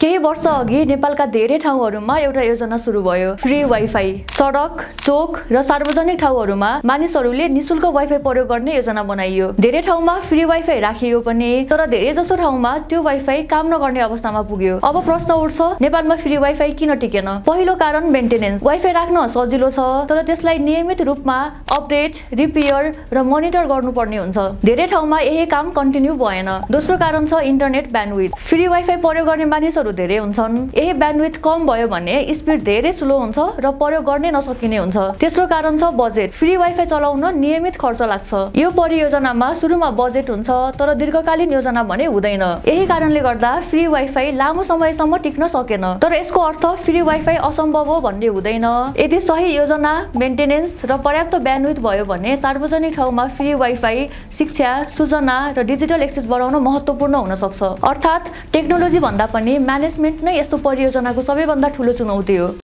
केही वर्ष अघि नेपालका धेरै ठाउँहरूमा एउटा योजना सुरु भयो, फ्री वाइफाई। सडक, चोक र सार्वजनिक ठाउँहरूमा मानिसहरूले निशुल्क वाइफाई प्रयोग गर्ने योजना बनाइयो। धेरै ठाउँमा फ्री वाइफाई राखियो पनि, तर धेरै जसो ठाउँमा त्यो वाइफाई काम नगर्ने अवस्थामा पुग्यो। अब प्रश्न उठ्छ, नेपालमा फ्री वाइफाई किन टिकेन? पहिलो कारण मेन्टेनेन्स। वाइफाई राख्न सजिलो छ, तर त्यसलाई नियमित रूपमा अपडेट, रिपेयर र मोनिटर गर्नुपर्ने हुन्छ। धेरै ठाउँमा यही काम कन्टिन्यू भएन। दोस्रो कारण छ इन्टरनेट ब्यान्डविड्थ। फ्री वाइफाई प्रयोग गर्ने मानिसहरू धेरै हुन्छन्। यही ब्यान्डविड्थ कम भयो भने स्पिड धेरै स्लो हुन्छ र प्रयोग गर्ने नसकिने हुन्छ। तेस्रो कारण छ बजेट। फ्री वाइफाई चलाउन नियमित खर्च लाग्छ। यो परियोजनामा सुरुमा बजेट हुन्छ, तर दीर्घकालीन योजना भने हुँदैन। यही कारणले गर्दा फ्री वाइफाई लामो समयसम्म टिक्न सकेन। तर यसको अर्थ फ्री वाइफाई असम्भव हो भन्ने हुँदैन। यदि सही योजना, मेन्टेनेन्स र पर्याप्त ब्यान्डविड्थ भयो भने सार्वजनिक ठाउँमा फ्री वाइफाई शिक्षा, सूचना र डिजिटल एक्सेस बढाउन महत्त्वपूर्ण हुन सक्छ। अर्थात् टेक्नोलोजी भन्दा पनि म्यानेजमेन्ट नै यस्तो परियोजनाको सबैभन्दा ठूलो चुनौती हो।